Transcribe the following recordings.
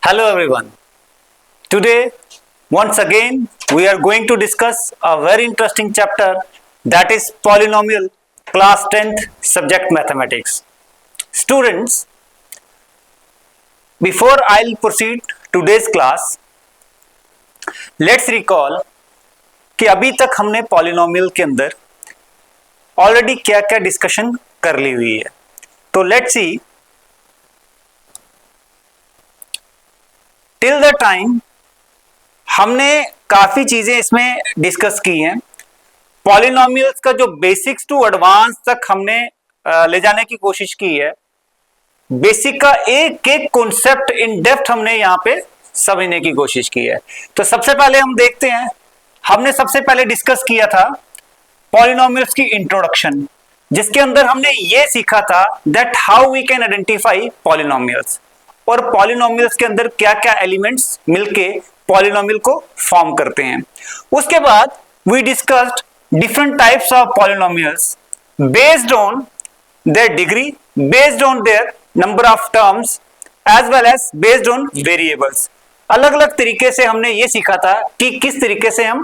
Hello everyone. Today, once again, we are going to discuss a very interesting chapter that is polynomial, class 10th, subject mathematics. Students, before I'll proceed today's class, let's recall कि अभी तक हमने polynomial के अंदर already क्या क्या discussion कर ली हुई है. तो let's see till the time हमने काफी चीजें इसमें डिस्कस की हैं. पॉलिनोमियल्स का जो बेसिक्स टू एडवांस तक हमने ले जाने की कोशिश की है. बेसिक का एक एक कॉन्सेप्ट इन डेप्थ हमने यहाँ पे समझने की कोशिश की है. तो सबसे पहले हम देखते हैं, हमने सबसे पहले डिस्कस किया था पॉलिनोमियल्स की इंट्रोडक्शन, जिसके अंदर हमने ये सीखा था that how we can identify polynomials और पॉलिनोमियल्स के अंदर क्या क्या एलिमेंट्स मिलके पॉलिनोमियल को फॉर्म करते हैं. उसके बाद we discussed different types of polynomials based on their degree, based on their number of terms, as well as based on variables. अलग अलग तरीके से हमने ये सीखा था कि किस तरीके से हम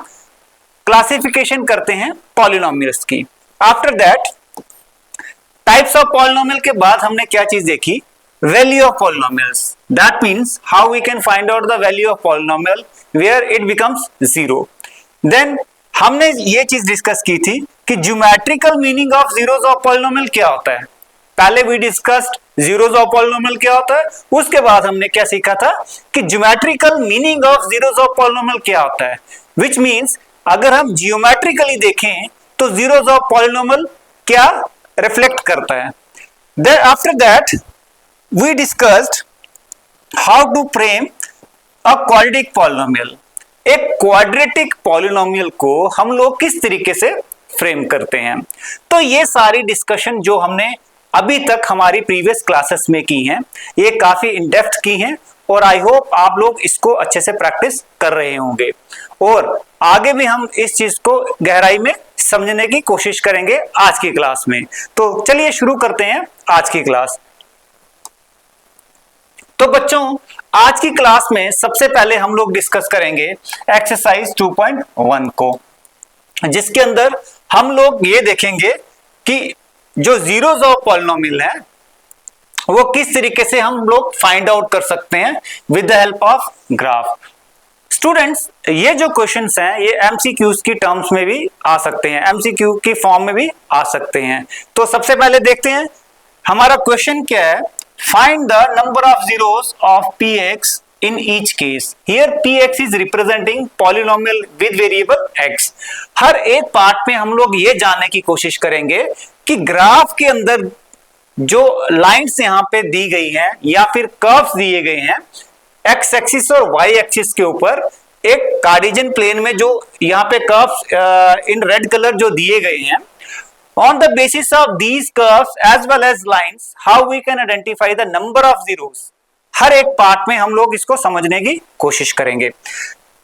क्लासिफिकेशन करते हैं पॉलिनोमियल्स की. After that types of polynomial के बाद हमने क्या चीज देखी, value of polynomials. That means how we can find out the value of polynomial where it becomes zero. Then हमने ये चीज डिस्कस की थी कि geometrical meaning of zeros of polynomial क्या होता है. पहले we discussed zeros of polynomial क्या होता है. उसके बाद हमने क्या सीखा था कि geometrical meaning of zeros of polynomial क्या होता है, विच मींस अगर हम जियोमेट्रिकली देखें तो जीरोस ऑफ पॉलिनोमियल क्या रिफ्लेक्ट करता है. Then after that we discussed how to frame a quadratic polynomial. एक क्वाड्रेटिक पॉलिनोमियल को हम लोग किस तरीके से फ्रेम करते हैं. तो ये सारी डिस्कशन जो हमने अभी तक हमारी प्रीवियस क्लासेस में की हैं, ये काफी इन डेप्थ की हैं और आई होप आप लोग इसको अच्छे से प्रैक्टिस कर रहे होंगे और आगे भी हम इस चीज को गहराई में समझने की कोशिश करेंगे आज की क्लास में. तो चलिए शुरू करते हैं आज की क्लास. तो बच्चों, आज की क्लास में सबसे पहले हम लोग डिस्कस करेंगे एक्सरसाइज 2.1 को, जिसके अंदर हम लोग ये देखेंगे कि जो जीरोस ऑफ पॉलिनोमियल है वो किस तरीके से हम लोग फाइंड आउट कर सकते हैं with the help of graph. Students, ये जो क्वेश्चंस हैं ये एमसीक्यूज की टर्म्स में भी आ सकते हैं, एमसीक्यू की फॉर्म में भी आ सकते हैं. तो सबसे पहले देखते हैं हमारा क्वेश्चन क्या है. Find the number of zeros of px in each case. Here px is representing polynomial with variable x. हर एक पार्ट में हम लोग ये जानने की कोशिश करेंगे कि ग्राफ के अंदर जो लाइंस यहाँ पे दी गई हैं या फिर कर्व्स दिए गए हैं x एक्सिस और y एक्सिस के ऊपर, एक कार्टेशियन प्लेन में जो यहाँ पे कर्व्स इन रेड कलर जो दिए गए हैं, on the basis of these curves as well as lines, how we can identify the number of zeros. हर एक पार्ट में हम लोग इसको समझने की कोशिश करेंगे.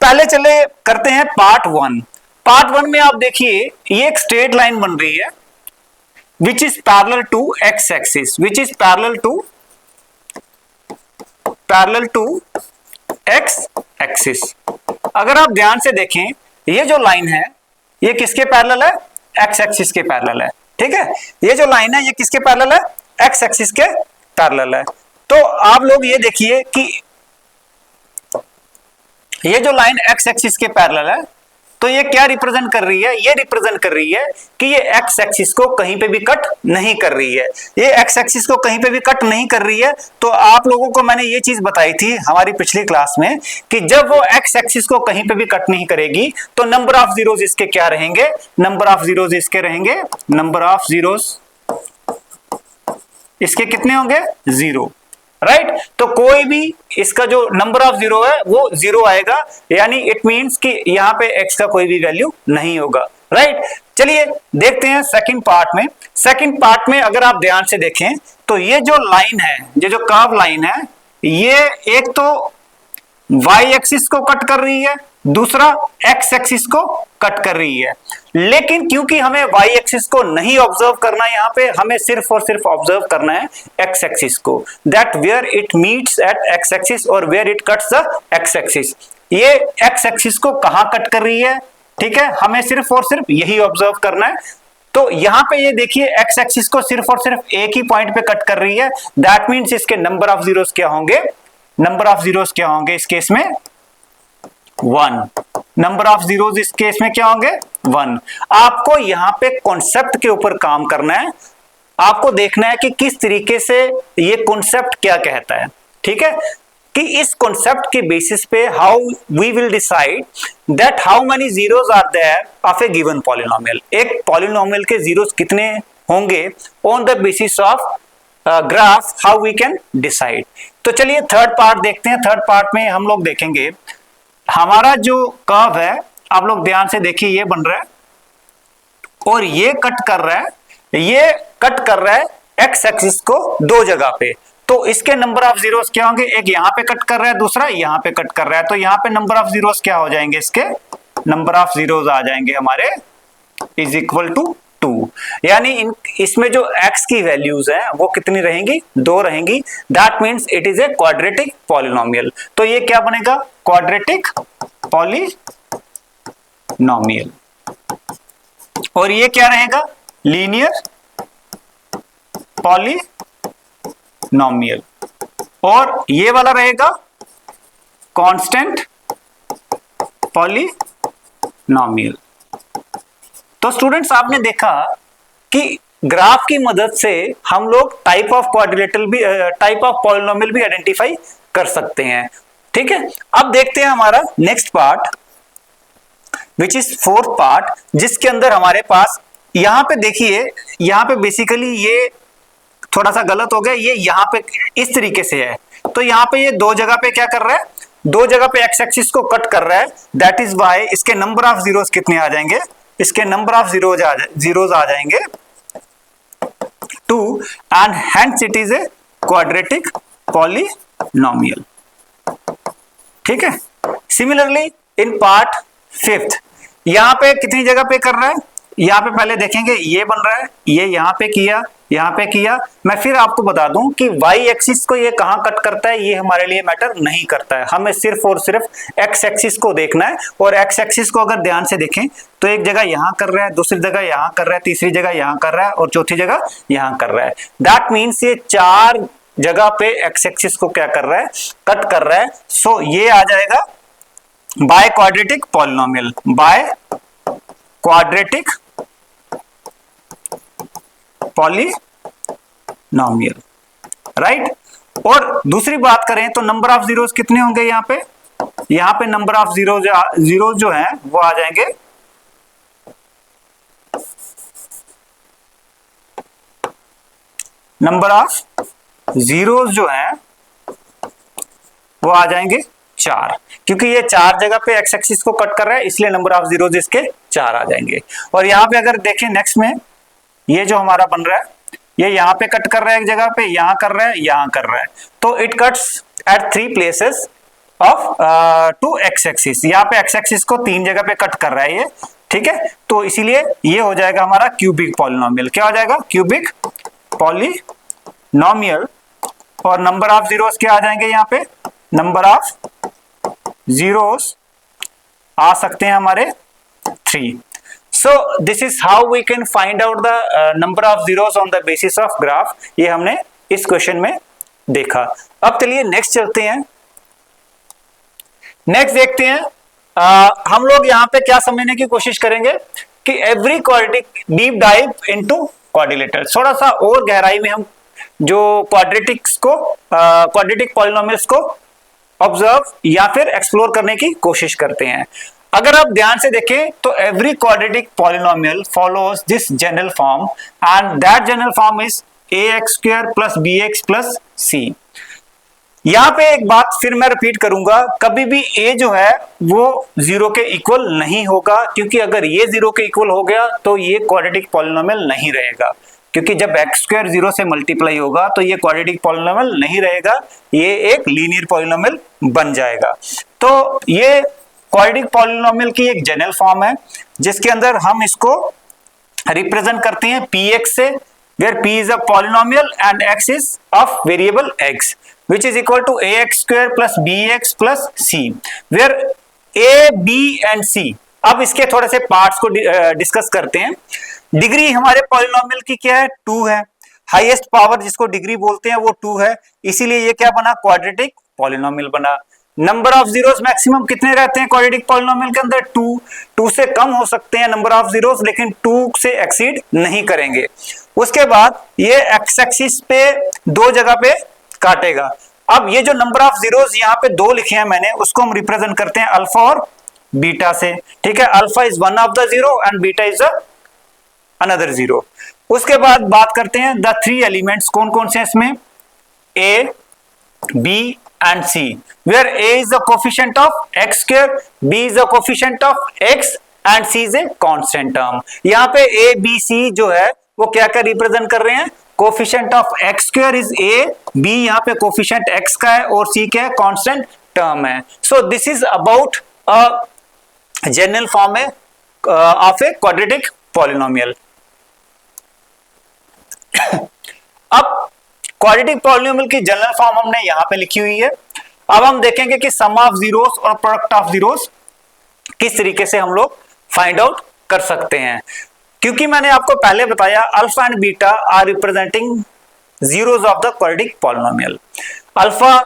पहले चले करते हैं पार्ट 1. पार्ट 1 में आप देखिए ये एक स्ट्रेट लाइन बन रही है which is parallel to x axis, which is parallel to x axis. अगर आप ध्यान से देखें ये जो लाइन है ये किसके पैरेलल है, एक्स एक्सिस के पैरेलल है. ठीक है, ये जो लाइन है ये किसके पैरेलल है, एक्स एक्सिस के पैरेलल है. तो आप लोग ये देखिए कि ये जो लाइन एक्स एक्सिस के पैरेलल है तो ये क्या रिप्रेजेंट कर रही है, ये रिप्रेजेंट कर रही है कि ये एक्स एक्सिस को कहीं पे भी कट नहीं कर रही है. ये एक्स एक्सिस को कहीं पे भी कट नहीं कर रही है. तो आप लोगों को मैंने ये चीज बताई थी हमारी पिछली क्लास में कि जब वो एक्स एक्सिस को कहीं पे भी कट नहीं करेगी तो नंबर ऑफ जीरोस इसके क्या रहेंगे, नंबर ऑफ जीरोस इसके रहेंगे, नंबर ऑफ जीरोस इसके कितने होंगे, जीरो. राइट तो कोई भी इसका जो नंबर ऑफ जीरो है वो जीरो आएगा, यानी इट मींस कि यहाँ पे x का कोई भी वैल्यू नहीं होगा. राइट चलिए देखते हैं सेकंड पार्ट में. सेकंड पार्ट में अगर आप ध्यान से देखें तो ये जो लाइन है, ये जो कर्व लाइन है, ये एक तो y एक्सिस को कट कर रही है, दूसरा एक्स एक्सिस को कट कर रही है। लेकिन क्योंकि हमें वाई एक्सिस को नहीं ऑब्जर्व करना है, यहां पे हमें सिर्फ और सिर्फ ऑब्जर्व करना है एक्स एक्सिस को, that where it meets at x axis और where it cuts the x axis. ये एक्स एक्सिस को कहां कट कर रही है, ठीक है, हमें सिर्फ और सिर्फ यही ऑब्जर्व करना है। तो यहां पे ये देखिए एक्स एक्सिस को सिर्फ और सिर्फ एक ही पॉइंट पे कट कर रही है, दैट मींस इसके नंबर ऑफ जीरोस क्या होंगे, नंबर ऑफ जीरोस क्या होंगे इस केस में 1। नंबर ऑफ जीरोस इस केस में क्या होंगे 1। आपको यहां पे कॉन्सेप्ट के ऊपर काम करना है, आपको देखना है कि किस तरीके से ये कॉन्सेप्ट क्या कहता है, ठीक है, कि इस कॉन्सेप्ट के बेसिस पे how we will decide that how many zeros are there of a given polynomial. एक पॉलिनोमियल के जीरोस कितने होंगे on the basis of graph, how we can decide. तो चलिए थर्ड पार्ट देखते हैं। थर्ड पार्ट में हम लोग देखेंगे हमारा जो कर्व है, आप लोग ध्यान से देखिए, ये बन रहा है और ये कट कर रहा है, ये कट कर रहा है एक्स एक्सिस को दो जगह पे। तो इसके नंबर ऑफ जीरोस क्या होंगे, एक यहां पे कट कर रहा है, दूसरा यहां पे कट कर रहा है। तो यहां पे नंबर ऑफ जीरोस क्या हो जाएंगे, इसके नंबर ऑफ जीरोस आ जाएंगे हमारे इज इक्वल टू 2। यानी इसमें जो x की वैल्यूज हैं वो कितनी रहेंगी, 2 रहेंगी। That means it is a quadratic polynomial. तो ये क्या बनेगा, क्वाड्रेटिक पॉलिनोमियल। और ये क्या रहेगा, लीनियर पॉलिनोमियल। और ये वाला रहेगा कांस्टेंट पॉलिनोमियल। तो स्टूडेंट्स आपने देखा कि ग्राफ की मदद से हम लोग टाइप ऑफ पॉलिनोमियल भी आइडेंटिफाई कर सकते हैं, ठीक है। अब देखते हैं हमारा next part which is fourth part, जिसके अंदर हमारे पास यहां पे देखिए, यहां पे बेसिकली ये थोड़ा सा गलत हो गया, ये यहां पे इस तरीके से है। तो यहां पे ये दो जगह पे क्या कर रहा है, दो जगह पे एक्स एक्सिस को कट कर रहा है, दैट इज वाई इसके नंबर ऑफ जीरोस कितने आ जाएंगे, इसके नंबर ऑफ जीरोस आ जाएंगे 2 and hence it is a quadratic polynomial, ठीक है। सिमिलरली इन पार्ट फिफ्थ, यहां पे कितनी जगह पे कर रहा है, यहां पे पहले देखेंगे ये बन रहा है, ये यहां पे किया, यहां पे किया। मैं फिर आपको बता दूं कि वाई एक्सिस को ये कहां कट करता है, ये हमारे लिए मैटर नहीं करता है, हमें सिर्फ और सिर्फ एक्स एक्सिस को देखना है। और एक्स एक्सिस को अगर ध्यान से देखें तो एक जगह यहां कर रहा है, दूसरी जगह यहां कर रहा है, तीसरी जगह यहां कर रहा है और चौथी जगह यहां कर रहा है। दैट मीन्स ये 4 जगह पे एक्स एक्सिस को क्या कर रहा है, कट कर रहा है। सो ये आ जाएगा by quadratic polynomial, by quadratic polynomial, right. और दूसरी बात करें तो नंबर ऑफ जीरोस कितने होंगे यहाँ पे, यहां पे नंबर ऑफ जीरोस जो है वो आ जाएंगे नंबर ऑफ जीरोस जो है वो आ जाएंगे 4, क्योंकि ये 4 जगह पे एक्स एक्सिस को कट कर रहा है, इसलिए नंबर ऑफ जीरोस इसके 4 आ जाएंगे। और यहां पे अगर देखें नेक्स्ट में, ये जो हमारा बन रहा है, ये यहां पे कट कर रहा है एक जगह पे, यहां कर रहा है, यहां कर रहा है। तो it cuts at 3 places of 2 x axis. यहां पे एक्स एक्सिस को 3 जगह पे कट कर रहा है ये, ठीक है। तो इसीलिए ये हो जाएगा हमारा क्यूबिक पॉलिनोमियल। क्या हो जाएगा, क्यूबिक पॉलिनोमियल। और नंबर ऑफ जीरोस क्या आ जाएंगे, यहाँ पे नंबर ऑफ जीरोस आ सकते हैं हमारे 3। So this is how we can find out the number of zeros on the basis of graph। ये हमने इस क्वेश्चन में देखा। अब चलिए नेक्स्ट चलते हैं। नेक्स्ट देखते हैं, हम लोग यहाँ पे क्या समझने की कोशिश करेंगे कि every quadratic deep dive into quadrilateral. थोड़ा सा और गहराई में हम जो क्वाड्रेटिक पॉलिनोमियल्स को ऑब्जर्व या फिर एक्सप्लोर करने की कोशिश करते हैं। अगर आप ध्यान से देखें तो every quadratic polynomial follows this general form and that general form is ax² + bx + c। यहां पे एक बात फिर मैं रिपीट करूंगा, कभी भी a जो है वो 0 के इक्वल नहीं होगा, क्योंकि अगर ये 0 के इक्वल हो गया तो ये क्वाड्रेटिक पॉलिनोमियल नहीं रहेगा, क्योंकि जब x² 0 से मल्टीप्लाई होगा तो ये क्वाड्रेटिक पॉलिनोमियल नहीं रहेगा, ये एक लीनियर पॉलिनोमियल बन जाएगा। तो ये क्वाड्रेटिक पॉलिनोमियल की एक जनरल फॉर्म है जिसके अंदर हम इसको रिप्रेजेंट करते हैं px से, where p is a polynomial and x is of variable x, which is equal to ax square plus bx plus c, where a, b and c. अब इसके थोड़े से पार्ट्स को डिस्कस करते हैं। डिग्री हमारे पॉलिनोमियल की क्या है? 2 है। हाईएस्ट पावर जिसको डिग्री बोलते हैं वो 2 है, इसीलिए ये क्या बना? क्वाड्रेटिक पॉलिनोमियल बना। नंबर ऑफ जीरोस मैक्सिमम कितने रहते हैं क्वाड्रेटिक पॉलिनोमियल के अंदर? 2 से कम हो सकते हैं नंबर ऑफ जीरोस, लेकिन 2 से एक्सीड नहीं करेंगे। उसके बाद ये एक्स एक्सिस पे 2 जगह पे काटेगा। अब ये जो नंबर ऑफ जीरोस यहाँ पे 2 लिखे हैं मैंने, उसको हम रिप्रेजेंट करते हैं अल्फा और बीटा से, ठीक है। Alpha is one of the zero and beta is another zero. उसके बाद बात करते हैं द 3 एलिमेंट्स कौन कौन से हैं इसमें? ए, B and c, where a is the coefficient of x square, b is the coefficient of x and c is a constant term। यहाँ पे a, b, c जो है वो क्या क्या रिप्रेजेंट कर रहे हैं? Coefficient of x square is a, b यहाँ पे कोफिशिएंट x का है और c क्या है? कांस्टेंट टर्म है। सो this is about a general form है ऑफ ए क्वाड्रेटिक पॉलिनोमियल। अब क्वाड्रेटिक पॉलिनोमियल की जनरल फॉर्म हमने यहां पे लिखी हुई है। अब हम देखेंगे कि सम ऑफ जीरोस और प्रोडक्ट ऑफ जीरोस किस तरीके से हम लोग फाइंड आउट कर सकते हैं। क्योंकि मैंने आपको पहले बताया alpha and beta are representing zeros of the quadratic polynomial. Alpha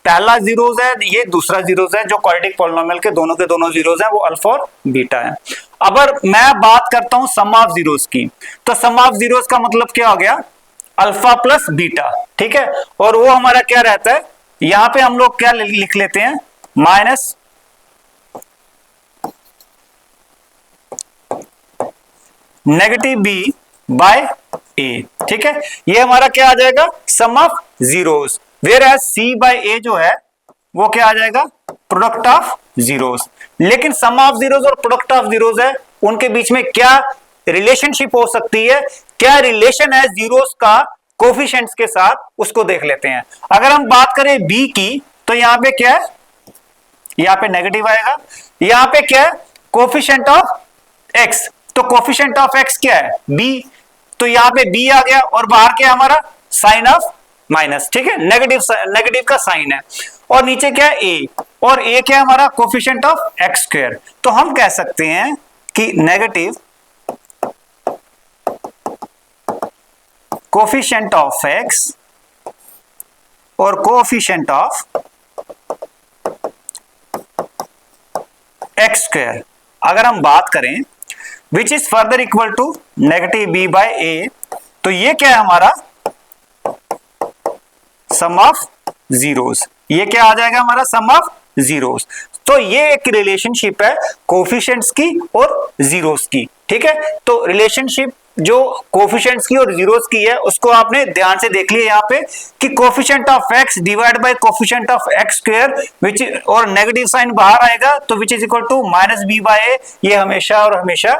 पहला जीरोस है, ये दूसरा जीरोस है। जो क्वाड्रेटिक पॉलिनोमियल के दोनों जीरोस हैं वो अल्फा और बीटा है। अगर मैं बात करता हूं सम ऑफ जीरोस की, तो सम ऑफ जीरोस का मतलब क्या हो गया? अल्फा प्लस बीटा, ठीक है। और वो हमारा क्या रहता है? यहां पे हम लोग क्या लिख लेते हैं? Minus negative b by a, ठीक है। ये हमारा क्या आ जाएगा? Sum of zeros. Whereas c by a जो है वो क्या आ जाएगा? Product of zeros. लेकिन सम ऑफ जीरोस और प्रोडक्ट ऑफ जीरोस है, उनके बीच में क्या रिलेशनशिप हो सकती है? क्या रिलेशन है जीरोस का कोफिशिएंट्स के साथ, उसको देख लेते हैं। अगर हम बात करें b की, तो यहां पे क्या है? यहां पे नेगेटिव आएगा। यहां पे क्या है? कोफिशिएंट ऑफ x, तो कोफिशिएंट ऑफ x क्या है? b, तो यहां पे b आ गया और बाहर क्या है हमारा? साइन ऑफ माइनस, ठीक है। नेगेटिव का साइन है। और नीचे क्या है? a, और a क्या है हमारा? Coefficient of x square. तो हम कह सकते हैं कि नेगेटिव कोफिशिएंट ऑफ x और कोफिशिएंट ऑफ x स्क्वायर अगर हम बात करें which is further equal to negative b by a, तो ये क्या है हमारा? Sum of zeros. ये क्या आ जाएगा हमारा? Sum of zeros. तो ये एक रिलेशनशिप है कोफिशिएंट्स की और जीरोस की, ठीक है। तो रिलेशनशिप जो कोफिशिएंट्स की और जीरोस की है उसको आपने ध्यान से देख लिया यहाँ पे कि coefficient of x divide by coefficient of x square which, और नेगेटिव साइन बाहर आएगा तो which is equal to minus b by a. ये हमेशा और हमेशा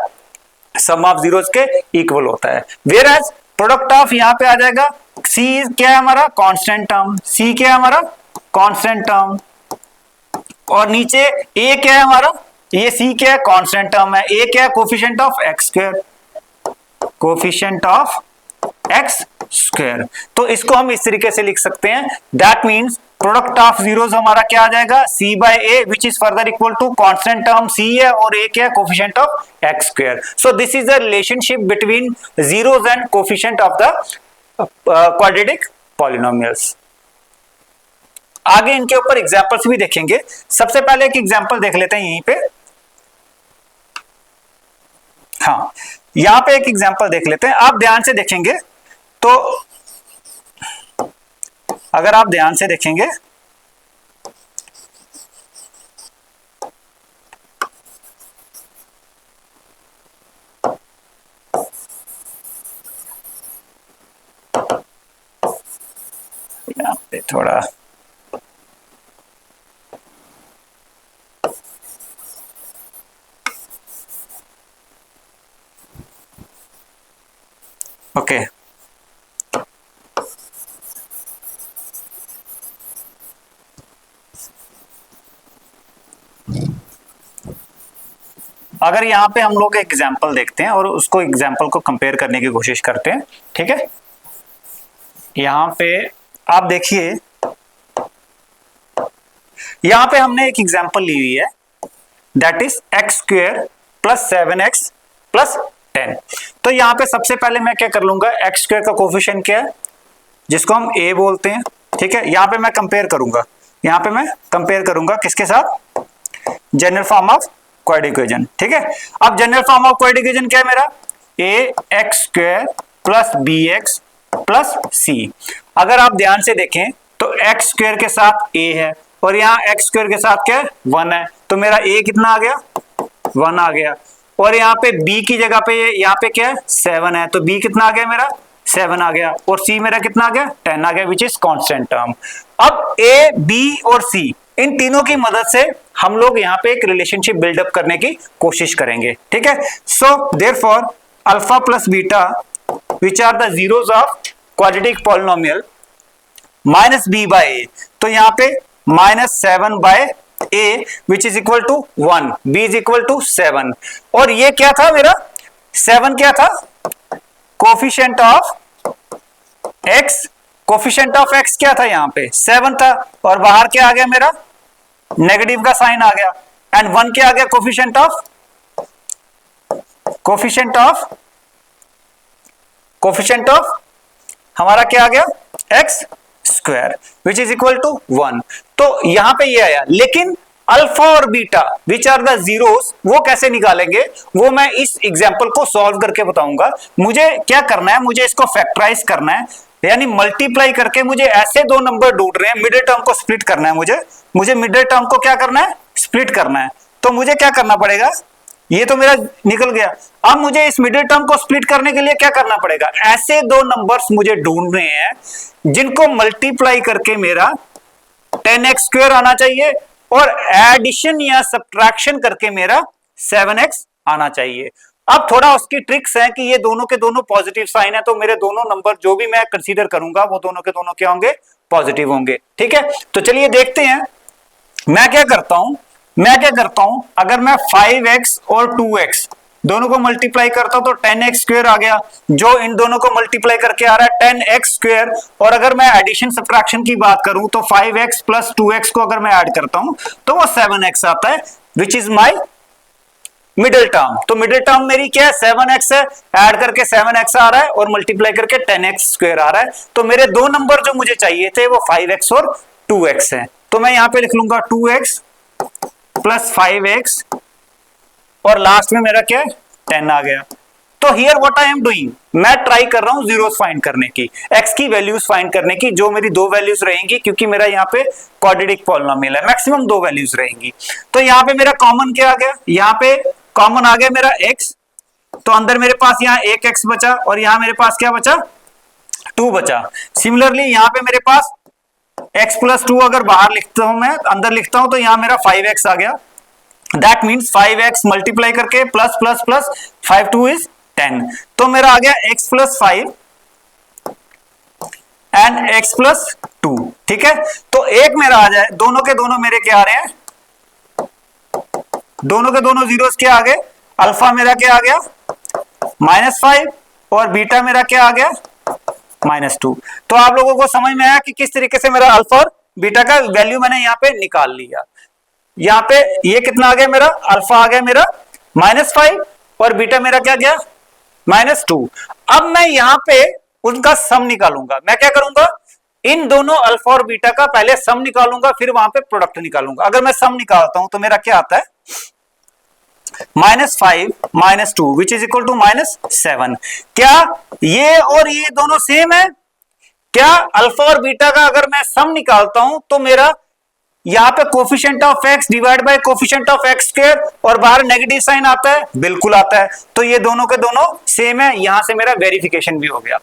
सम ऑफ जीरोस के इक्वल होता है। वेयर एज प्रोडक्ट ऑफ यहाँ पे आ जाएगा c क्या है हमारा? Constant term. c क्या है हमारा? Constant term. और नीचे a क्या है हमारा? ये c क्या है? कांस्टेंट टर्म है। a क्या है? Coefficient of x square, coefficient of x square. तो इसको हम इस तरीके से लिख सकते हैं। That means product of zeros हमारा क्या आ जाएगा? c by a which is further equal to constant term c है और a क्या है? Coefficient of x square. So this is the relationship between zeros and coefficient of the quadratic polynomials. आगे इनके ऊपर एग्जांपल्स भी देखेंगे। सबसे पहले एक एग्जांपल देख लेते हैं यहीं पे। हाँ, यहां पे एक एग्जांपल देख लेते हैं। आप ध्यान से देखेंगे तो अगर आप ध्यान से देखेंगे यहां पे थोड़ा ओके अगर यहाँ पे हम लोग एक एग्जाम्पल देखते हैं और उसको एग्जाम्पल को कंपेयर करने की कोशिश करते हैं, ठीक है। यहाँ पे आप देखिए, यहाँ पे हमने एक एग्जाम्पल ली हुई है, that is x square plus 7x plus 10। तो यहाँ पे सबसे पहले मैं क्या कर लूंगा, एक्स स्क्वेयर का कोफिशिएंट क्या है, जिसको हम a बोलते हैं, ठीक है। यहाँ पे मैं कंपेयर करूंगा, यहाँ पे मैं कंपेयर करूंगा किसके साथ, general form of quadratic equation, ठीक है। अब general form of quadratic equation क्या है मेरा, a x square plus bx plus c। अगर आप ध्यान से देखें तो x स्क्वायर के साथ a है और यहाँ x स्क्वायर के साथ क्या है, 1 है, तो मेरा a कितना आ गया, 1 आ गया। और यहाँ पे b की जगह पे यहाँ पे क्या है, 7 है, तो b कितना आ गया मेरा, 7 आ गया। और c मेरा कितना आ गया, 10 आ गया, विच इज कांस्टेंट टर्म। अब a, b और c इन तीनों की मदद से हम लोग यहाँ पे एक रिलेशनशिप बिल्डअप करने की कोशिश करेंगे, ठीक है। So therefore alpha plus beta which are the zeros of quadratic polynomial minus b by a, तो यहाँ पे minus 7 by a which is equal to 1, b is equal to 7। और ये क्या था मेरा, 7 क्या था, coefficient of x, coefficient of x क्या था, यहाँ पे 7 था, और बाहर क्या आ गया मेरा, नेगेटिव का साइन आ गया। एंड 1 क्या आ गया, कोफिशिएंट ऑफ हमारा क्या आ गया, x square which is equal to 1। तो यहां पे ये आया, लेकिन अल्फा और beta which are the zeros वो कैसे निकालेंगे, वो मैं इस एग्जांपल को सॉल्व करके बताऊंगा। मुझे क्या करना है, मुझे इसको फैक्टराइज करना है, यानी मल्टीप्लाई करके मुझे ऐसे दो नंबर ढूंढ रहे हैं, मिडिल टर्म को स्प्लिट करना है, मुझे मिडिल टर्म को क्या करना है, स्प्लिट करना है। तो मुझे क्या करना पड़ेगा, ये तो मेरा निकल गया। अब मुझे इस मिडिल टर्म को स्प्लिट करने के लिए क्या करना पड़ेगा, ऐसे दो नंबर्स मुझे ढूंढने हैं जिनको मल्टीप्लाई करके मेरा 10x स्क्वायर आना चाहिए और एडिशन या सब्ट्रैक्शन करके मेरा 7x आना चाहिए। अब थोड़ा उसकी ट्रिक्स है कि ये दोनों के दोनों पॉजिटिव साइन है, तो मेरे दोनों नंबर जो भी मैं कंसीडर करूंगा वो दोनों के दोनों क्या होंगे, पॉजिटिव होंगे, ठीक है। तो चलिए देखते हैं मैं क्या करता हूं, अगर मैं 5x और 2x दोनों को मल्टीप्लाई करता हूं तो 10x स्क्वायर आ गया, जो इन दोनों को मल्टीप्लाई करके आ रहा है 10x स्क्वायर। और अगर मैं एडिशन सब्ट्रैक्शन की बात करूं तो 5x प्लस 2x को अगर मैं ऐड करता हूं तो वो 7x आता है, which is my middle term. तो मिडिल टर्म मेरी क्या है, 7x है, ऐड करके 7x आ रहा है और मल्टीप्लाई करके 10x स्क्वायर आ रहा है। तो मेरे दो नंबर जो मुझे चाहिए थे वो 5x और 2x है। तो मैं यहां पे लिख लूंगा 2x प्लस 5x और लास्ट में मेरा क्या है, 10 आ गया। तो here what I am doing, मैं ट्राई कर रहा हूं जीरोस फाइंड करने की, x की वैल्यूज फाइंड करने की, जो मेरी दो वैल्यूज रहेंगी, क्योंकि मेरा यहाँ पे क्वाड्रेटिक पॉलिनोमियल है, मैक्सिमम दो वैल्यूज रहेंगी। तो यहाँ पे मेरा कॉमन क्या आ गया, यहाँ पे कॉमन आ गया मेरा x, तो अंदर मेरे पास यहाँ एक x बचा और यहाँ मेरे पास क्या बचा, 2 बचा। सिमिलरली यहाँ पे मेरे पास x प्लस 2 अगर बाहर लिखता हूं, मैं अंदर लिखता हूं, तो यहाँ मेरा 5x आ गया। दैट मीन्स 5x मल्टीप्लाई करके प्लस प्लस प्लस 5 2 इज 10, तो मेरा आ गया x plus 5 and x plus 2, ठीक है। तो एक मेरा आ जाए, दोनों के दोनों मेरे क्या आ रहे हैं, दोनों के दोनों जीरोस क्या आ गए, अल्फा मेरा क्या आ गया -5 और बीटा मेरा क्या आ गया -2। तो आप लोगों को समझ में आया कि किस तरीके से मेरा अल्फा और बीटा का वैल्यू मैंने यहाँ पे निकाल लिया। यहाँ पे ये कितना आ गया मेरा, अल्फा आ गया मेरा -5 और बीटा मेरा क्या गया -2। अब मैं यहाँ पे उनका सम निकालूंगा। मैं क्या करूंगा, इन दोनों अल्फा और बीटा का पहले सम निकालूंगा, फिर वहां पे प्रोडक्ट निकालूंगा। अगर मैं सम निकालता हूं तो मेरा क्या आता है, -5 -2 विच इज इक्वल टू -7। क्या ये और ये दोनों सेम है, क्या अल्फा और बीटा का अगर मैं सम निकालता हूं तो मेरा यहाँ पे coefficient of x divide by coefficient of x square और बाहर नेगेटिव साइन आता है, बिल्कुल आता है। तो ये दोनों के दोनों सेम है, यहां से मेरा वेरिफिकेशन भी हो गया।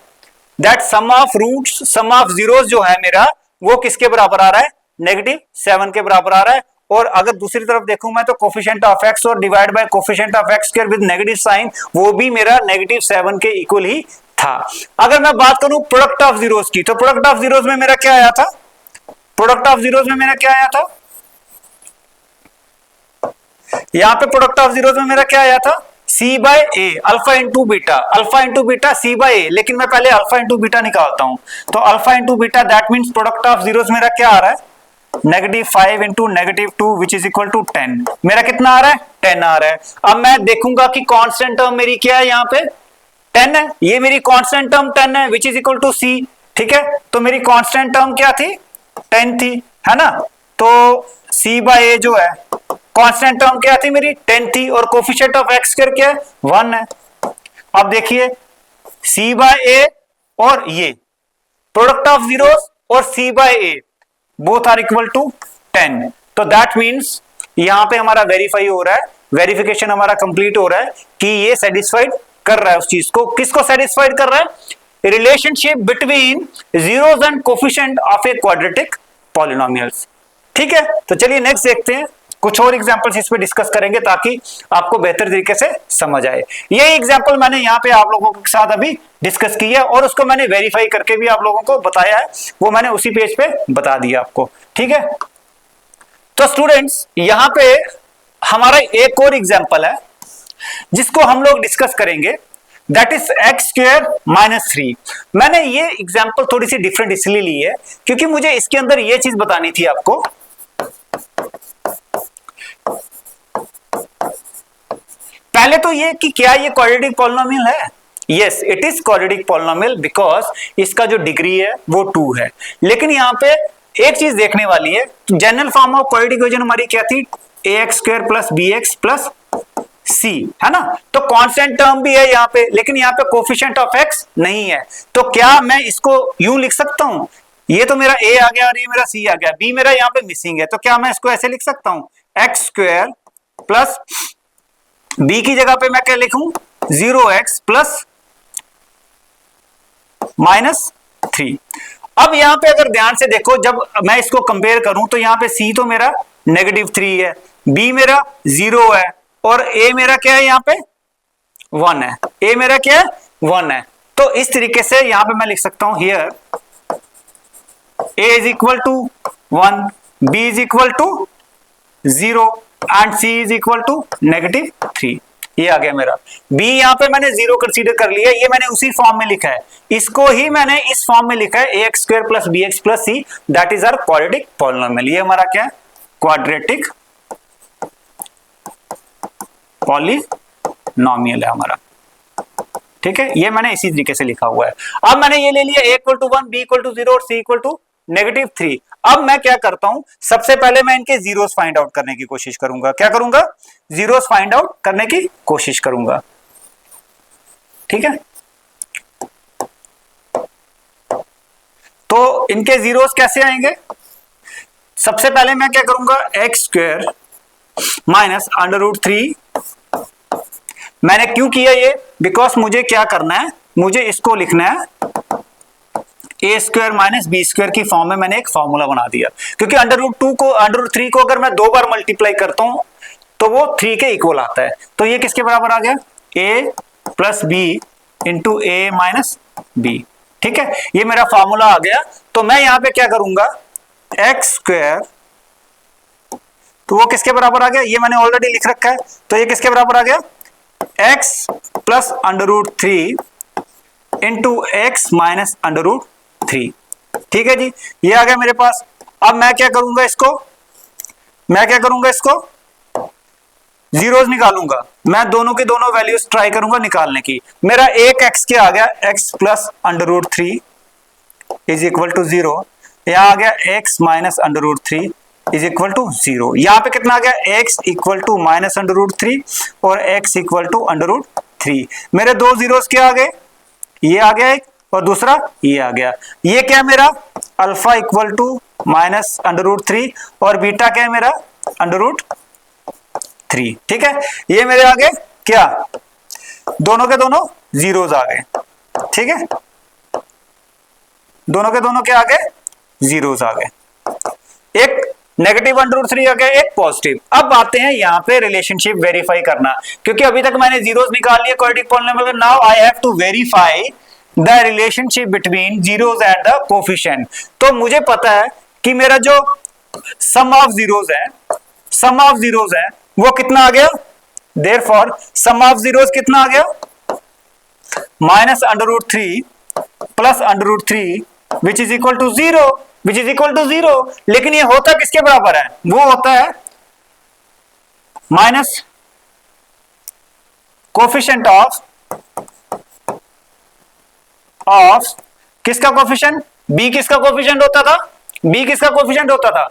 That sum of roots, sum of zeros जो है मेरा, वो किसके बराबर आ रहा है, -7 के बराबर आ रहा है। और अगर दूसरी तरफ देखूं मैं तो कोफिशिएंट ऑफ x और divide by coefficient of x square with negative sign, वो भी मेरा -7 के इक्वल ही था। अगर मैं बात करूं प्रोडक्ट ऑफ जीरोस की, तो प्रोडक्ट ऑफ जीरोस में मेरा क्या आया था, प्रोडक्ट ऑफ जीरोस में मेरा क्या आया था, यहाँ पे प्रोडक्ट ऑफ जीरोस में मेरा क्या आया था, C by A, alpha into beta C by A, लेकिन मैं पहले अल्फा इंटू बीटा निकालता हूं, तो alpha into beta that means product of zeros मेरा क्या आ रहा है, -5 into -2 which is equal to 10। मेरा कितना आ रहा है, 10 आ रहा है। अब मैं देखूंगा कि कांस्टेंट टर्म मेरी क्या है, यहाँ पे 10 है, ये मेरी कांस्टेंट टर्म 10 है विच इज इक्वल टू सी, ठीक है। तो मेरी कांस्टेंट टर्म क्या थी, 10 थी, है ना। तो सी बाय ए जो है कांस्टेंट टर्म क्या थी मेरी, 10 थी, और कोफिशिएंट ऑफ एक्स स्क्वायर क्या है, 1 है। अब देखिए सी बाय ए और ये प्रोडक्ट ऑफ जीरोस और c by a both are equal to 10। तो दैट मीन्स यहां पे हमारा वेरीफाई हो रहा है, वेरिफिकेशन हमारा कंप्लीट हो रहा है कि ये सेटिस्फाइड कर रहा है उस चीज को। किसको सेटिस्फाइड कर रहा है, relationship between zeros and coefficient of a quadratic polynomials, ठीक है। तो चलिए नेक्स्ट देखते हैं, कुछ और एग्जांपल्स इस पे डिस्कस करेंगे ताकि आपको बेहतर तरीके से समझ आए। ये एग्जांपल मैंने यहाँ पे आप लोगों के साथ अभी डिस्कस की है और उसको मैंने वेरीफाई करके भी आप लोगों को बताया है, वो मैंने उसी पेज पे बता दिया आपको, ठीक है। तो स्टूडेंट्स यहाँ पे हमारा एक और एग्जाम्पल है जिसको हम लोग डिस्कस करेंगे, दैट इज एक्स स्क्वायर -3। मैंने ये एग्जाम्पल थोड़ी सी डिफरेंट इसलिए ली है क्योंकि मुझे इसके अंदर ये चीज बतानी थी आपको, पहले तो ये कि क्या ये क्वाड्रेटिक पॉलिनोमियल है, yes it is quadratic polynomial because इसका जो डिग्री है वो 2 है। लेकिन यहाँ पे एक चीज देखने वाली है, general form of quadratic equation हमारी क्या थी, ax² + bx + c, है ना। तो कांस्टेंट टर्म भी है यहाँ पे, लेकिन यहाँ पे कोफिशिएंट ऑफ x नहीं है। तो क्या मैं इसको यूं लिख सकता हूं, ये तो मेरा a आ गया और ये मेरा c आ गया, b मेरा यहाँ पे मिसिंग है, तो क्या मैं इसको ऐसे लिख सकता हूं, x² + b की जगह पे मैं क्या लिखूं, 0x + -3। अब यहां पे अगर ध्यान से देखो, जब मैं इसको कंपेयर करूं तो यहां पे c तो मेरा -3 है, b मेरा 0 है और a मेरा क्या है, यहां पे 1 है, a मेरा क्या है 1 है। तो इस तरीके से यहां पे मैं लिख सकता हूं, here a = 1, b = 0 and c = -3। ये आ गया मेरा b, यहां पे मैंने 0 कंसीडर कर लिया, ये मैंने उसी फॉर्म में लिखा है, इसको ही मैंने इस फॉर्म में लिखा है, ax² + bx + c that is our quadratic polynomial. ये हमारा क्या है, क्वाड्रेटिक पॉलिनोमियल है हमारा, ठीक है। ये मैंने इसी तरीके से लिखा हुआ है। अब मैंने ये ले लिया a = 1, b = 0 और c = -3। अब मैं क्या करता हूं, सबसे पहले मैं इनके जीरोस फाइंड आउट करने की कोशिश करूंगा, क्या करूंगा, जीरोस फाइंड आउट करने की कोशिश करूंगा, ठीक है। तो इनके जीरोस कैसे आएंगे, सबसे पहले मैं क्या करूंगा, x² -√3। मैंने क्यों किया ये, बिकॉज मुझे क्या करना है, मुझे इसको लिखना है a² - b² की फॉर्म में मैंने एक फॉर्मूला बना दिया, क्योंकि √3 को अगर मैं 2 बार मल्टीप्लाई करता हूं तो वो 3 के इक्वल आता है। तो ये किसके बराबर आ गया, a + b × a - b, ठीक है। ये मेरा फॉर्मूला आ गया। तो मैं यहां पे क्या करूंगा, x², तो वो किसके बराबर आ गया, ये मैंने ऑलरेडी लिख रखा है, तो ये किसके बराबर आ गया, x + √3 × x - √3, ठीक है जी। ये आ गया मेरे पास। अब मैं क्या करूंगा, इसको जीरोस निकालूंगा, मैं दोनों के दोनों वैल्यूज ट्राई करूंगा निकालने की। मेरा एक x क्या आ गया, x + √3 = 0, यहां आ गया x - √3 = 0। यहां पे कितना आ गया, x = -√3 और x = √3। मेरे दो जीरोस क्या आ गए, ये आ गया एक और दूसरा ये आ गया। ये क्या है मेरा, अल्फा = -√3 और बीटा क्या है मेरा, √3, ठीक है। ये मेरे आगे क्या, दोनों के दोनों जीरोस आ गए, ठीक है, दोनों के दोनों क्या आ गए, जीरोस आ गए, एक -√3 आ गया, एक पॉजिटिव। अब आते हैं यहाँ पे रिलेशनशिप वेरीफाई करना, क्योंकि अभी तक मैंने जीरोस निकाल लिए quadratic polynomial, now I have to verify the relationship between zeros and the coefficient. तो मुझे पता है कि मेरा जो सम ऑफ जीरोस है वो कितना आ गया, देयरफॉर सम ऑफ जीरोस कितना आ गया, -√3 plus √3 which is equal to zero, which is equal to zero. लेकिन ये होता किसके बराबर है, वो होता है माइनस कोफिशिएंट ऑफ किसका कोफिशिएंट, बी किसका कोफिशिएंट होता था, बी किसका कोफिशिएंट होता था,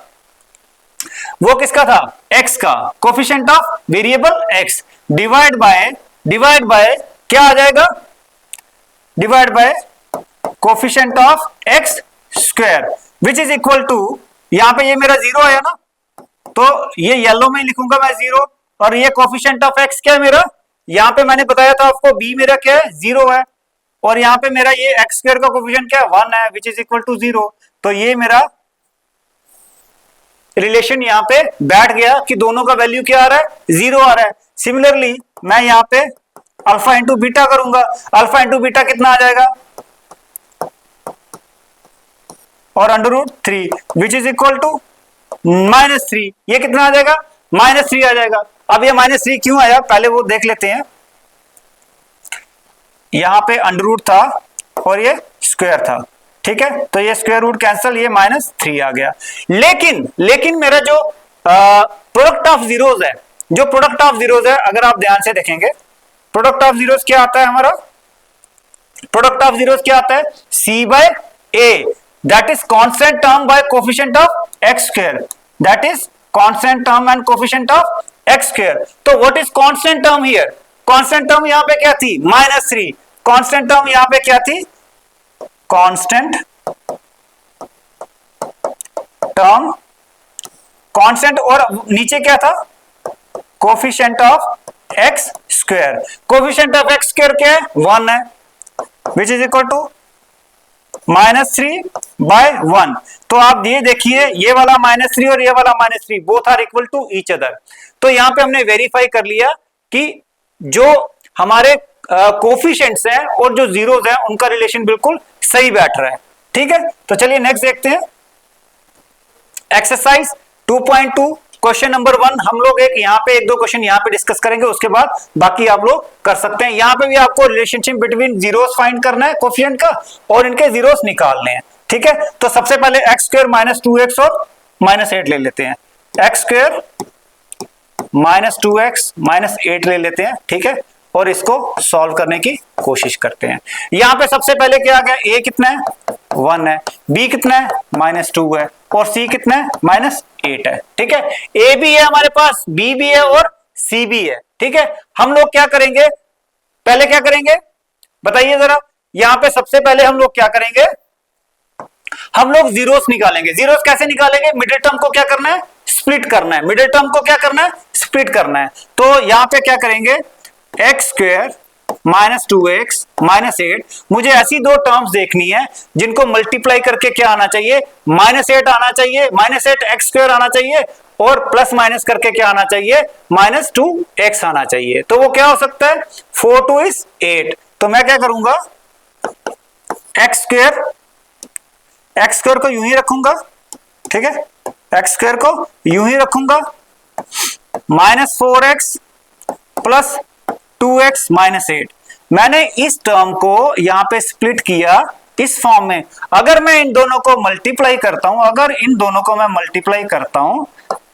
वो किसका था, एक्स का, coefficient of variable X divide by क्या आ जाएगा, divide by coefficient of X square which is equal to, यहां पे ये मेरा जीरो आया ना, तो ये येलो में लिखूंगा मैं जीरो, और ये कोफिशिएंट ऑफ एक्स क्या है मेरा, यहां पे मैंने बताया था आपको बी मेरा क्या है, जीरो है, और यहां पे मेरा ये एक्स स्क्वायर का कोफिशिएंट क्या है, 1 है, which is equal to zero. तो ये मेरा रिलेशन यहां पे बैठ गया कि दोनों का वैल्यू क्या आ रहा है, जीरो आ रहा है। सिमिलरली मैं यहां पे अल्फा इंटू बीटा करूंगा, अल्फा इंटू बीटा कितना आ जाएगा, और √3 विच इज इक्वल टू -3, ये कितना आ जाएगा, -3 आ जाएगा। अब ये -3 क्यों आया, पहले वो देख लेते हैं। यहां पे अंडर था और ये स्क्वायर था, ठीक है, तो ये स्क्वायर रूट कैंसिल, ये -3 आ गया। लेकिन मेरा जो प्रोडक्ट ऑफ जीरोस है, जो प्रोडक्ट ऑफ जीरोस है, अगर आप ध्यान से देखेंगे, प्रोडक्ट ऑफ जीरोस क्या आता है हमारा, प्रोडक्ट ऑफ जीरोस क्या आता है, C by A, that is constant term by coefficient of x square, that is constant term and coefficient of x square. तो what is constant term here, constant term यहां पे क्या थी, -3, constant term यहां पे क्या थी, कांस्टेंट टर्म, कांस्टेंट, और नीचे क्या था, coefficient of x square, coefficient of x square क्या है, 1 है, विच इज इक्वल टू -3/1। तो आप ये देखिए, ये वाला -3 और ये वाला -3 both are equal to each other. तो यहां पे हमने वेरीफाई कर लिया कि जो हमारे कोफिशिएंट्स हैं और जो जीरोस हैं उनका रिलेशन बिल्कुल सही बैठ रहा है, ठीक है। तो चलिए नेक्स्ट देखते हैं, एक्सरसाइज 2.2 क्वेश्चन नंबर 1। हम लोग एक दो क्वेश्चन यहाँ पे डिस्कस करेंगे, उसके बाद बाकी आप लोग कर सकते हैं। यहाँ पे भी आपको रिलेशनशिप बिटवीन जीरोस फाइंड करना है कोफिशिएंट का, और इनके जीरोस निकालने हैं, ठीक है। तो सबसे पहले x स्क्वायर -2x और -8 ले लेते हैं, x स्क्वायर -2x -8 ले लेते हैं, ठीक है, और इसको सॉल्व करने की कोशिश करते हैं। यहां पे सबसे पहले क्या आ गया, a कितना है, 1 है, b कितना है, -2 है, और c कितना है, -8 है, ठीक है। a भी है हमारे पास, b भी है और c भी है, ठीक है। हम लोग क्या करेंगे, पहले क्या करेंगे बताइए जरा, यहां पे सबसे पहले हम लोग क्या करेंगे, हम लोग जीरोस निकालेंगे। जीरोस कैसे निकालेंगे, मिडिल टर्म को क्या करना है, स्प्लिट करना है, मिडिल टर्म को क्या करना है, स्प्लिट करना है। तो यहां पे क्या करेंगे, x स्क्वायर -2x -8, मुझे ऐसी दो टर्म्स देखनी है जिनको मल्टीप्लाई करके क्या आना चाहिए, -8 आना चाहिए, -8 x स्क्वायर आना चाहिए, और प्लस माइनस करके क्या आना चाहिए, -2x आना चाहिए। तो वो क्या हो सकता है, 4 2 is 8। तो मैं क्या करूंगा, x स्क्वायर को यूं ही रखूंगा, ठीक है, x स्क्वायर को यूं ही रखूंगा, -4x प्लस 2x -8। मैंने इस टर्म को यहां पे स्प्लिट किया इस फॉर्म में। अगर मैं इन दोनों को मल्टीप्लाई करता हूं, अगर इन दोनों को मैं मल्टीप्लाई करता हूं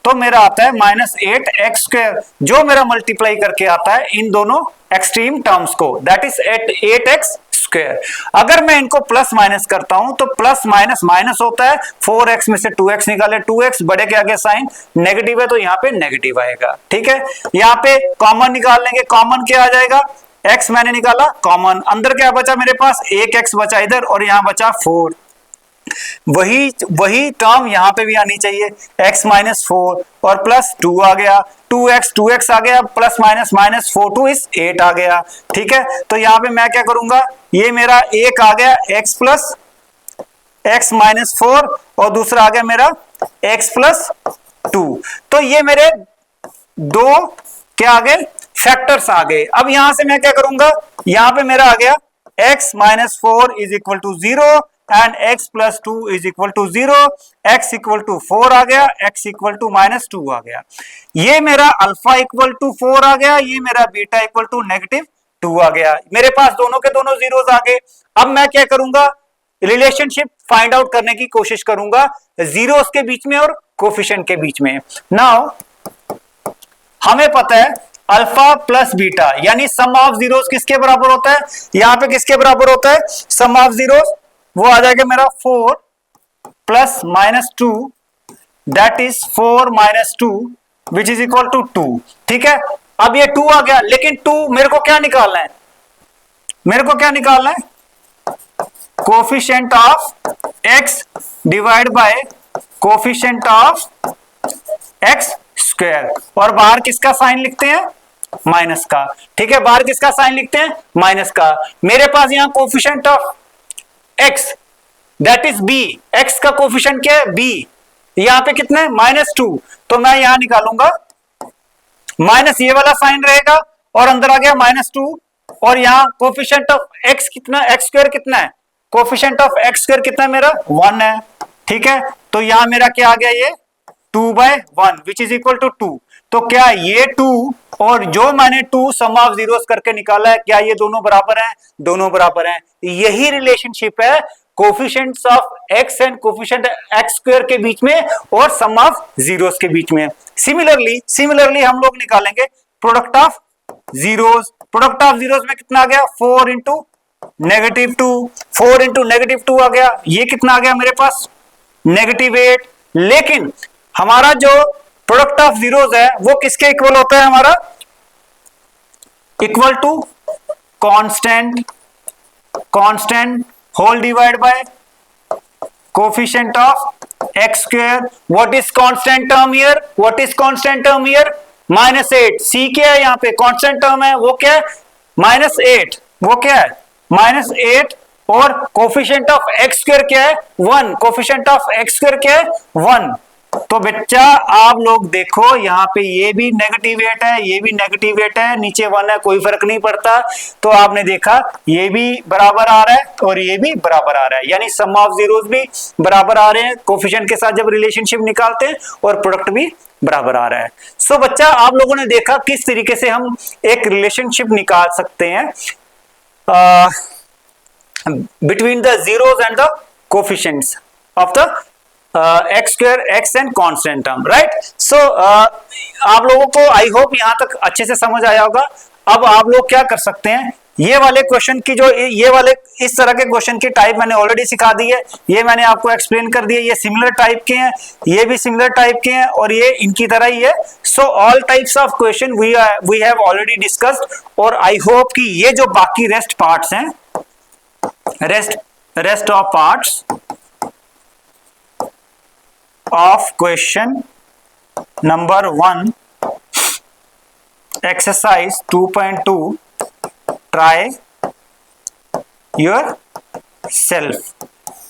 तो मेरा आता है -8x स्क्वायर, जो मेरा मल्टीप्लाई करके आता है इन दोनों एक्सट्रीम टर्म्स को, दैट इज 8x स्क्वायर। अगर मैं इनको प्लस माइनस करता हूं तो प्लस माइनस माइनस होता है, 4x में से 2x निकाले, 2x बड़े के आगे साइन नेगेटिव है तो यहां पे नेगेटिव आएगा, ठीक है। यहां पे कॉमन निकाल लेंगे, कॉमन क्या आ जाएगा, x मैंने निकाला कॉमन, अंदर क्या बचा मेरे पास, एक x बचा इधर और यहां बचा 4। वही टर्म यहां पे भी आनी चाहिए, x -4 और प्लस 2 आ गया, 2x आ गया, प्लस माइनस -4 2 is 8 आ गया, ठीक है। तो यहां पे मैं क्या करूंगा, ये मेरा एक आ गया x प्लस x -4 और दूसरा आ गया मेरा x प्लस 2। तो ये मेरे दो क्या आ गए, फैक्टर्स आ गए। अब यहां से मैं क्या करूंगा, यहां पे मेरा आ गया x -4 is equal to 0, and x plus 2 is equal to 0, x equal to 4 आ गया, x इक्वल टू -2 आ गया। ये मेरा अल्फा इक्वल टू 4 आ गया, ये मेरा बीटा इक्वल टू -2 आ गया। मेरे पास दोनों के दोनों जीरोस आ गए। अब मैं क्या करूंगा, रिलेशनशिप फाइंड आउट करने की कोशिश करूंगा जीरोस के बीच में और कोफिशिएंट के बीच में। नाउ हमें पता है अल्फा प्लस बीटा यानी सम ऑफ जीरोस किसके बराबर होता है, यहां पे किसके बराबर होता है, सम ऑफ जीरोस, वो आ जाएगा मेरा 4 plus -2, that is 4 -2 which is equal to 2। ठीक है, अब ये 2 आ गया, लेकिन 2 मेरे को क्या निकालना है, मेरे को क्या निकालना है, coefficient of x divide by coefficient of x square, और बाहर किसका साइन लिखते हैं, माइनस का। ठीक है, बाहर किसका साइन लिखते हैं, माइनस का। मेरे पास यहां coefficient of x that is b, x का कोफिशिएंट क्या है, b, यहां पे कितना है, -2, तो मैं यहां निकालूंगा माइनस, ये वाला साइन रहेगा और अंदर आ गया -2, और यहां कोफिशिएंट ऑफ x कितना, x स्क्वायर कितना है, कोफिशिएंट ऑफ x स्क्वायर कितना है मेरा 1 है। ठीक है, तो यहां मेरा क्या आ गया, ये 2/1 विच इज इक्वल टू 2। तो क्या ये 2 और जो मैंने 2 सम ऑफ जीरोस करके निकाला है, क्या ये दोनों बराबर हैं, दोनों बराबर हैं। यही रिलेशनशिप है coefficients of x and coefficient x square के बीच में और सम ऑफ जीरोस के बीच में। सिमिलरली हम लोग निकालेंगे product of zeros. Product of zeros में कितना आ गया, 4 इंटू -2, 4 इंटू -2 आ गया, ये कितना आ गया मेरे पास, -8। लेकिन हमारा जो प्रोडक्ट ऑफ जीरोस है वो किसके इक्वल होता है, हमारा equal to constant whole divide by coefficient of x square. What is constant term here, what is constant term here, -8। c क्या है, यहां पे कांस्टेंट टर्म है, वो क्या है, -8, वो क्या है, -8, और कोफिशिएंट ऑफ x स्क्वायर क्या है, 1, कोफिशिएंट ऑफ x स्क्वायर क्या है, 1। तो बच्चा आप लोग देखो, यहाँ पे ये भी -8 है, ये भी -8 है, नीचे 1 है, कोई फर्क नहीं पड़ता। तो आपने देखा ये भी बराबर आ रहा है और ये भी बराबर आ रहा है, यानी सम ऑफ जीरोस भी बराबर आ रहे हैं कोफिशिएंट के साथ जब रिलेशनशिप निकालते हैं, और प्रोडक्ट भी बराबर आ रहा है। सो बच्चा आप लोगों ने देखा किस तरीके से हम एक रिलेशनशिप निकाल सकते हैं between the zeros and the coefficients of the x square, x and constant term, right? So आप लोगों को आई होप यहां तक अच्छे से समझ आया होगा। अब आप लोग क्या कर सकते हैं, ये वाले क्वेश्चन की जो ये वाले इस तरह के क्वेश्चन की टाइप मैंने ऑलरेडी सिखा दी है, ये मैंने आपको एक्सप्लेन कर दिया, ये सिमिलर टाइप के हैं, ये भी सिमिलर टाइप के हैं, और ये इनकी तरह ही है। So all types of question we have already discussed, और आई होप कि ये जो बाकी रेस्ट पार्ट्स हैं, rest of parts of question number 1 exercise 2.2 try yourself।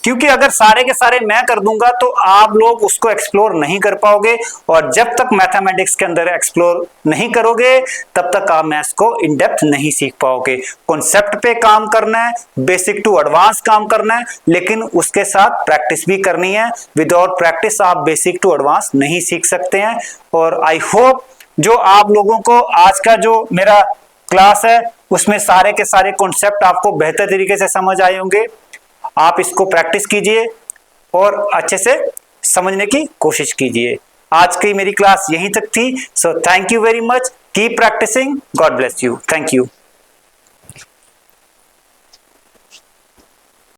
क्योंकि अगर सारे के सारे मैं कर दूंगा तो आप लोग उसको एक्सप्लोर नहीं कर पाओगे, और जब तक मैथमेटिक्स के अंदर एक्सप्लोर नहीं करोगे तब तक आप मैथ्स को इन डेप्थ नहीं सीख पाओगे। कॉन्सेप्ट पे काम करना है, बेसिक टू एडवांस काम करना है, लेकिन उसके साथ प्रैक्टिस भी करनी है। विदाउट प्रैक्टिस आप बेसिक टू एडवांस नहीं सीख सकते हैं। और आई होप जो आप लोगों को आज का जो मेरा क्लास है उसमें सारे के सारे कॉन्सेप्ट आपको बेहतर तरीके से समझ आए होंगे। आप इसको प्रैक्टिस कीजिए और अच्छे से समझने की कोशिश कीजिए। आज की मेरी क्लास यहीं तक थी। So thank you very much, keep practising, God bless you, thank you.